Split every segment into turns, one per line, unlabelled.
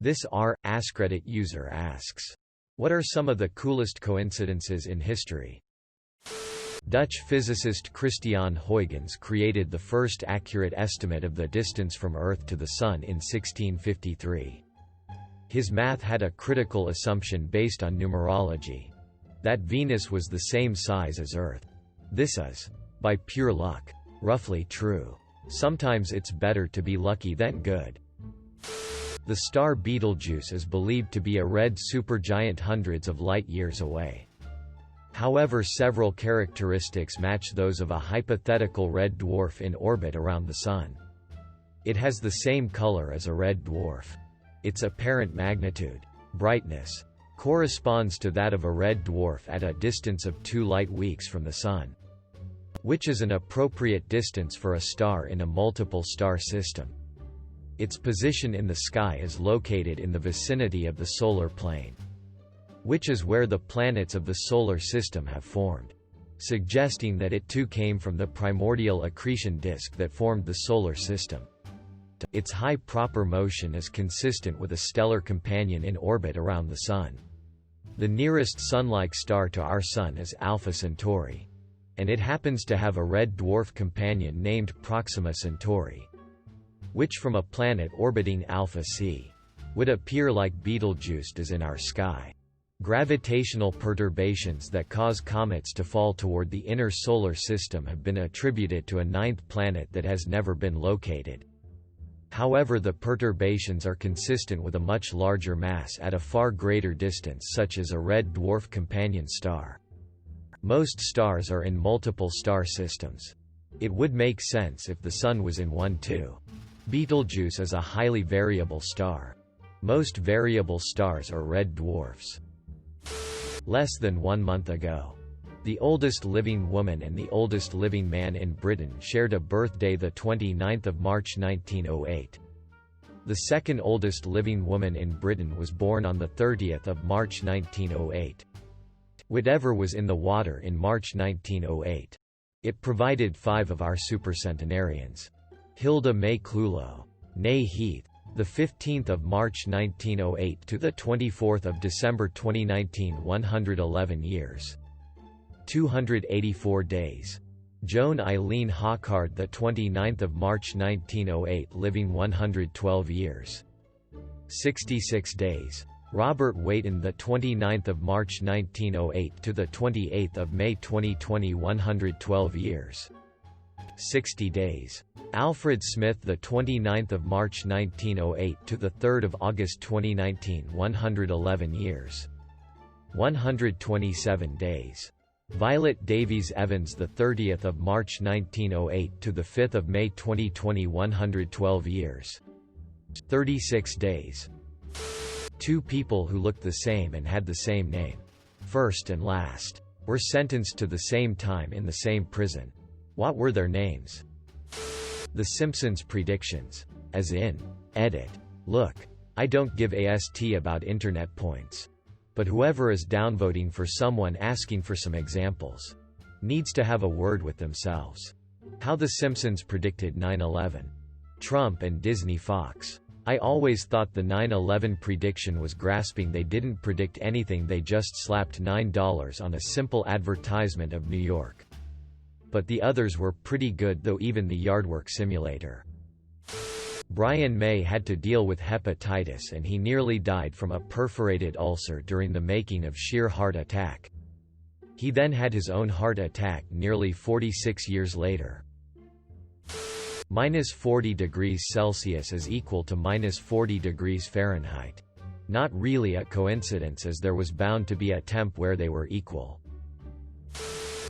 This AskReddit user asks, what are some of the coolest coincidences in history? Dutch physicist Christiaan Huygens created the first accurate estimate of the distance from Earth to the Sun in 1653. His math had a critical assumption based on numerology. That Venus was the same size as Earth. This is, by pure luck, roughly true. Sometimes it's better to be lucky than good. The star Betelgeuse is believed to be a red supergiant hundreds of light-years away. However, several characteristics match those of a hypothetical red dwarf in orbit around the Sun. It has the same color as a red dwarf. Its apparent magnitude, brightness, corresponds to that of a red dwarf at a distance of 2 light-weeks from the Sun, which is an appropriate distance for a star in a multiple star system. Its position in the sky is located in the vicinity of the solar plane, which is where the planets of the solar system have formed, suggesting that it too came from the primordial accretion disk that formed the solar system. Its high proper motion is consistent with a stellar companion in orbit around the Sun. The nearest Sun-like star to our Sun is Alpha Centauri, and it happens to have a red dwarf companion named Proxima Centauri, which from a planet orbiting Alpha C would appear like Betelgeuse does in our sky. Gravitational perturbations that cause comets to fall toward the inner solar system have been attributed to a 9th planet that has never been located. However, the perturbations are consistent with a much larger mass at a far greater distance, such as a red dwarf companion star. Most stars are in multiple star systems. It would make sense if the Sun was in one too. Betelgeuse is a highly variable star. Most variable stars are red dwarfs. Less than 1 month ago, the oldest living woman and the oldest living man in Britain shared a birthday, the 29th of March 1908. The second oldest living woman in Britain was born on the 30th of March 1908. Whatever was in the water in March 1908. It provided 5 of our supercentenarians. Hilda May Clulow, née Heath, the 15th of March 1908 to the 24th of December 2019, 111 years, 284 days. Joan Eileen Hawkard, the 29th of March 1908, living 112 years, 66 days. Robert Wayton, the 29th of March 1908 to the 28th of May 2020, 112 years, 60 days. Alfred Smith, the 29th of March 1908 to the 3rd of August 2019, 111 years, 127 days. Violet Davies Evans, the 30th of March 1908 to the 5th of May 2020, 112 years, 36 days. 2 people who looked the same and had the same name, first and last, were sentenced to the same time in the same prison. What were their names? The Simpsons predictions. As in, edit. Look, I don't give a st about internet points. But whoever is downvoting for someone asking for some examples needs to have a word with themselves. How the Simpsons predicted 9/11. Trump and Disney Fox. I always thought the 9/11 prediction was grasping. They didn't predict anything, they just slapped $9 on a simple advertisement of New York. But the others were pretty good though, even the Yardwork Simulator. Brian May had to deal with hepatitis and he nearly died from a perforated ulcer during the making of Sheer Heart Attack. He then had his own heart attack nearly 46 years later. -40 degrees Celsius is equal to -40 degrees Fahrenheit. Not really a coincidence, as there was bound to be a temp where they were equal.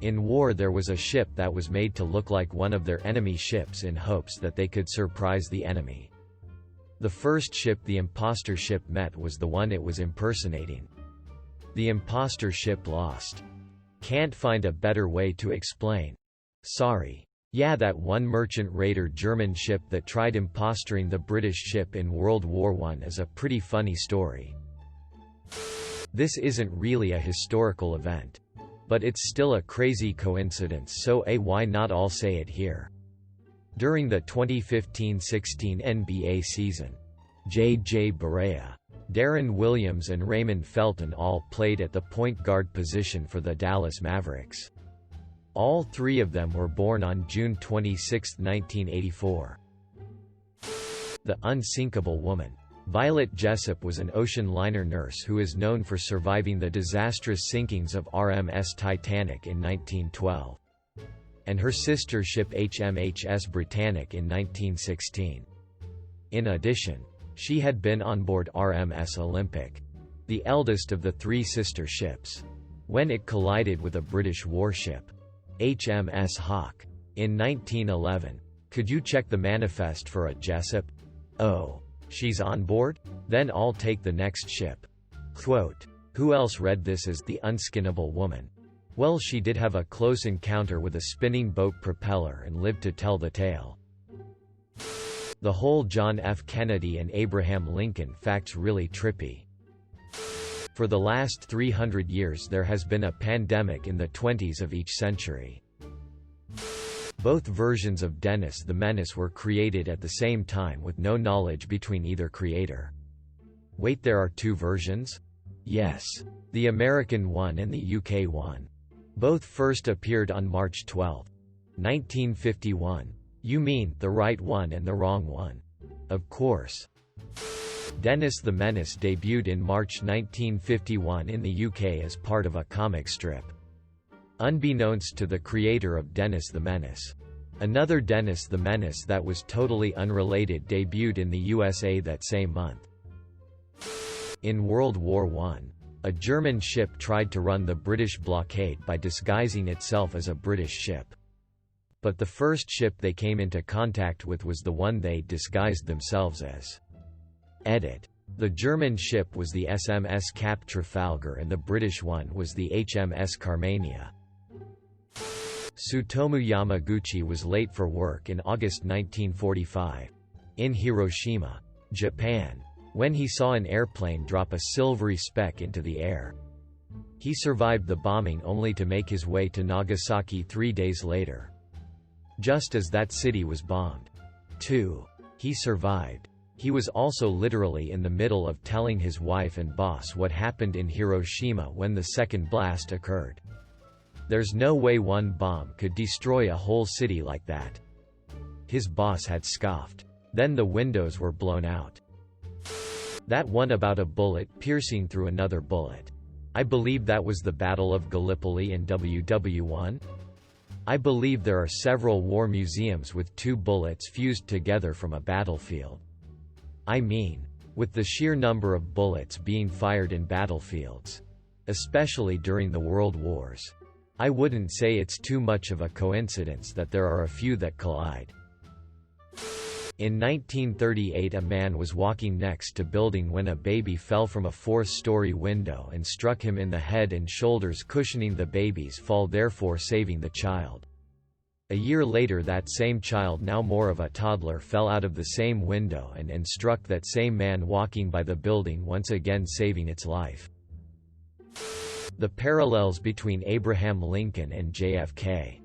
In war, there was a ship that was made to look like one of their enemy ships in hopes that they could surprise the enemy. The first ship the imposter ship met was the one it was impersonating. The imposter ship lost. Can't find a better way to explain. Sorry. Yeah, that one merchant raider German ship that tried impostoring the British ship in World War I is a pretty funny story. This isn't really a historical event, but it's still a crazy coincidence, so why not all say it here? During the 2015-16 NBA season, J.J. Barea, Darren Williams and Raymond Felton all played at the point guard position for the Dallas Mavericks. All three of them were born on June 26, 1984. The Unsinkable Woman. Violet Jessup was an ocean liner nurse who is known for surviving the disastrous sinkings of RMS Titanic in 1912, and her sister ship HMHS Britannic in 1916. In addition, she had been on board RMS Olympic, the eldest of the three sister ships, when it collided with a British warship, HMS Hawke, in 1911. Could you check the manifest for a Jessup? Oh, she's on board? Then I'll take the next ship. Quote, who else read this as The Unskinnable Woman? Well, she did have a close encounter with a spinning boat propeller and lived to tell the tale. The whole John F. Kennedy and Abraham Lincoln fact's really trippy. For the last 300 years there has been a pandemic in the 20s of each century. Both versions of Dennis the Menace were created at the same time with no knowledge between either creator. Wait, there are two versions? Yes. The American one and the UK one. Both first appeared on March 12, 1951. You mean, the right one and the wrong one. Of course. Dennis the Menace debuted in March 1951 in the UK as part of a comic strip. Unbeknownst to the creator of Dennis the Menace, another Dennis the Menace that was totally unrelated debuted in the USA that same month. In World War I, a German ship tried to run the British blockade by disguising itself as a British ship. But the first ship they came into contact with was the one they disguised themselves as. Edit. The German ship was the SMS Cap Trafalgar and the British one was the HMS Carmania. Tsutomu Yamaguchi was late for work in August 1945, in Hiroshima, Japan, when he saw an airplane drop a silvery speck into the air. He survived the bombing only to make his way to Nagasaki 3 days later, just as that city was bombed. 2. He survived. He was also literally in the middle of telling his wife and boss what happened in Hiroshima when the second blast occurred. There's no way one bomb could destroy a whole city like that. His boss had scoffed. Then the windows were blown out. That one about a bullet piercing through another bullet. I believe that was the Battle of Gallipoli in WW1. I believe there are several war museums with two bullets fused together from a battlefield. I mean, with the sheer number of bullets being fired in battlefields, especially during the World Wars, I wouldn't say it's too much of a coincidence that there are a few that collide. In 1938, a man was walking next to building when a baby fell from a fourth-story window and struck him in the head and shoulders, cushioning the baby's fall, therefore saving the child. A year later, that same child, now more of a toddler, fell out of the same window and struck that same man walking by the building, once again saving its life. The parallels between Abraham Lincoln and JFK.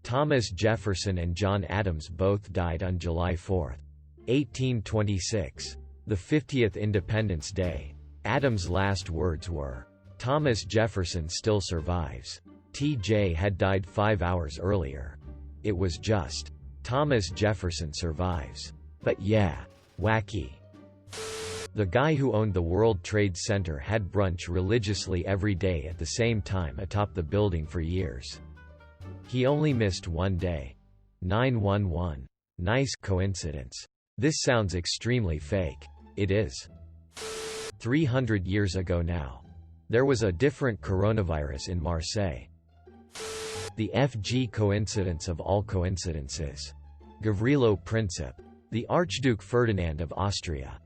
Thomas Jefferson and John Adams both died on July 4, 1826, the 50th Independence Day. Adams' last words were, "Thomas Jefferson still survives. TJ had died 5 hours earlier. It was just, Thomas Jefferson survives. But yeah, wacky." The guy who owned the World Trade Center had brunch religiously every day at the same time atop the building for years. He only missed one day. 911. Nice coincidence. This sounds extremely fake. It is. 300 years ago now, there was a different coronavirus in Marseille. The FG coincidence of all coincidences. Gavrilo Princip, the Archduke Ferdinand of Austria,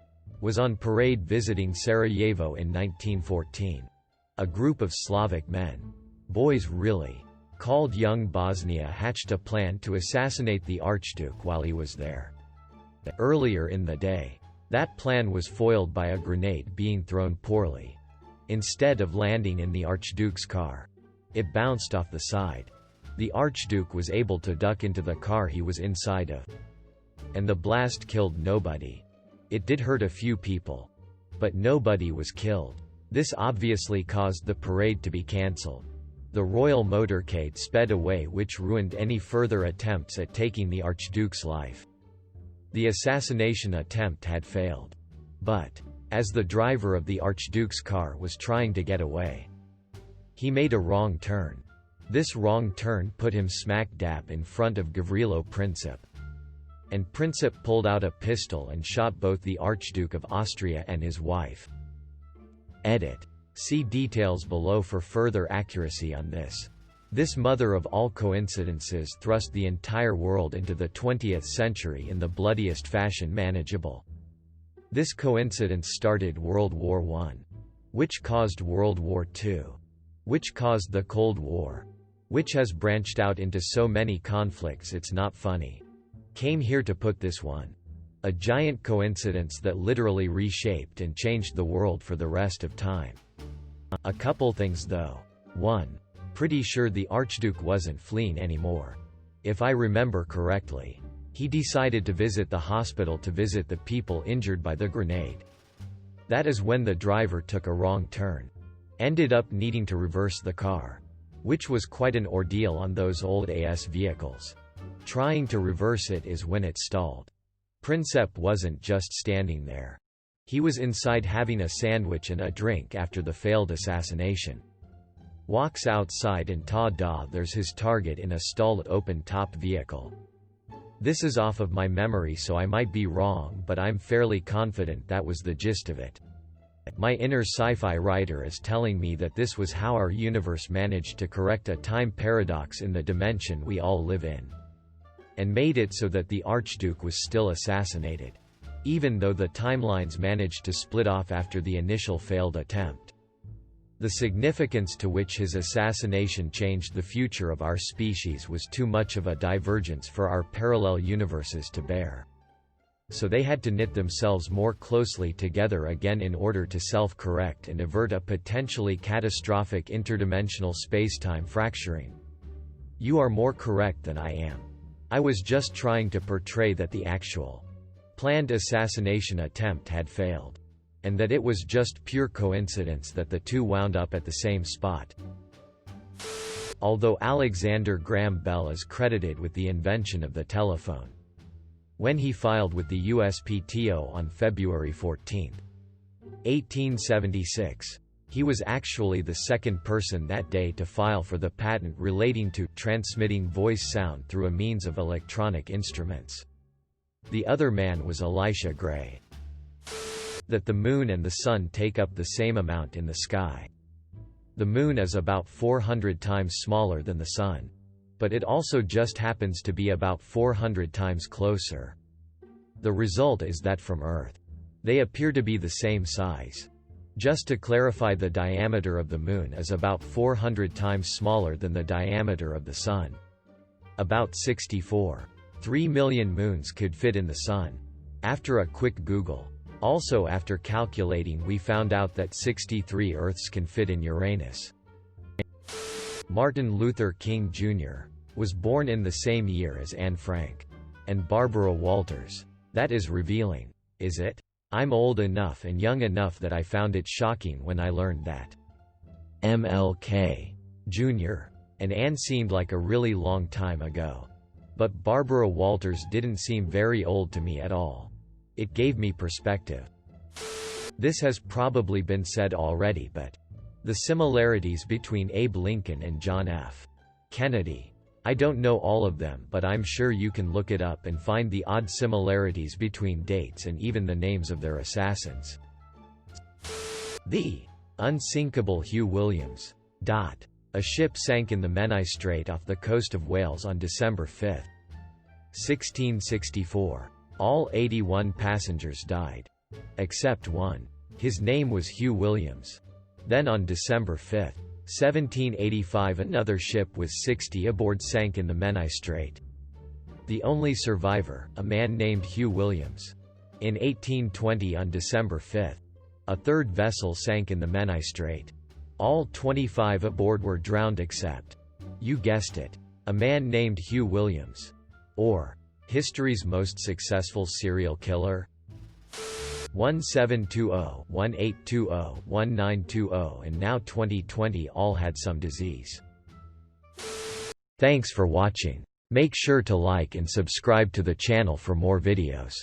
was on parade visiting Sarajevo in 1914. A group of Slavic men, boys really, called Young Bosnia, hatched a plan to assassinate the Archduke while he was there. Earlier in the day, that plan was foiled by a grenade being thrown poorly. Instead of landing in the Archduke's car, it bounced off the side. The Archduke was able to duck into the car he was inside of, and the blast killed nobody. It did hurt a few people. But nobody was killed. This obviously caused the parade to be cancelled. The royal motorcade sped away, which ruined any further attempts at taking the Archduke's life. The assassination attempt had failed. But, as the driver of the Archduke's car was trying to get away, he made a wrong turn. This wrong turn put him smack dab in front of Gavrilo Princip. And Princip pulled out a pistol and shot both the Archduke of Austria and his wife. Edit. See details below for further accuracy on this. This mother of all coincidences thrust the entire world into the 20th century in the bloodiest fashion manageable. This coincidence started World War I, which caused World War II, which caused the Cold War, which has branched out into so many conflicts it's not funny. Came here to put this one. A giant coincidence that literally reshaped and changed the world for the rest of time. A couple things though. 1. Pretty sure the Archduke wasn't fleeing anymore. If I remember correctly, he decided to visit the hospital to visit the people injured by the grenade. That is when the driver took a wrong turn. Ended up needing to reverse the car, which was quite an ordeal on those old AS vehicles. Trying to reverse it is when it stalled. Princip wasn't just standing there. He was inside having a sandwich and a drink after the failed assassination. Walks outside and ta-da, there's his target in a stalled open-top vehicle. This is off of my memory, so I might be wrong, but I'm fairly confident that was the gist of it. My inner sci-fi writer is telling me that this was how our universe managed to correct a time paradox in the dimension we all live in, and made it so that the Archduke was still assassinated, even though the timelines managed to split off after the initial failed attempt. The significance to which his assassination changed the future of our species was too much of a divergence for our parallel universes to bear. So they had to knit themselves more closely together again in order to self-correct and avert a potentially catastrophic interdimensional spacetime fracturing. You are more correct than I am. I was just trying to portray that the actual planned assassination attempt had failed, and that it was just pure coincidence that the two wound up at the same spot. Although Alexander Graham Bell is credited with the invention of the telephone, when he filed with the USPTO on February 14, 1876, he was actually the second person that day to file for the patent relating to transmitting voice sound through a means of electronic instruments. The other man was Elisha Gray. That the moon and the sun take up the same amount in the sky. The moon is about 400 times smaller than the sun. But it also just happens to be about 400 times closer. The result is that from Earth, they appear to be the same size. Just to clarify, the diameter of the moon is about 400 times smaller than the diameter of the sun. About 64.3 million moons could fit in the sun. After a quick Google, also after calculating, we found out that 63 Earths can fit in Uranus. Martin Luther King Jr. was born in the same year as Anne Frank and Barbara Walters. That is revealing, is it? I'm old enough and young enough that I found it shocking when I learned that MLK Jr. and Anne seemed like a really long time ago. But Barbara Walters didn't seem very old to me at all. It gave me perspective. This has probably been said already, but the similarities between Abe Lincoln and John F. Kennedy. I don't know all of them, but I'm sure you can look it up and find the odd similarities between dates and even the names of their assassins. The unsinkable Hugh Williams. A ship sank in the Menai Strait off the coast of Wales on December 5, 1664. All 81 passengers died, except one. His name was Hugh Williams. Then on December 5, 1785, another ship with 60 aboard sank in the Menai Strait. The only survivor, a man named Hugh Williams. In 1820, on December 5, a third vessel sank in the Menai Strait. All 25 aboard were drowned except, you guessed it, a man named Hugh Williams. Or, history's most successful serial killer? 1720, 1820, 1920 and now 2020 all had some disease. Thanks for watching. Make sure to like and subscribe to the channel for more videos.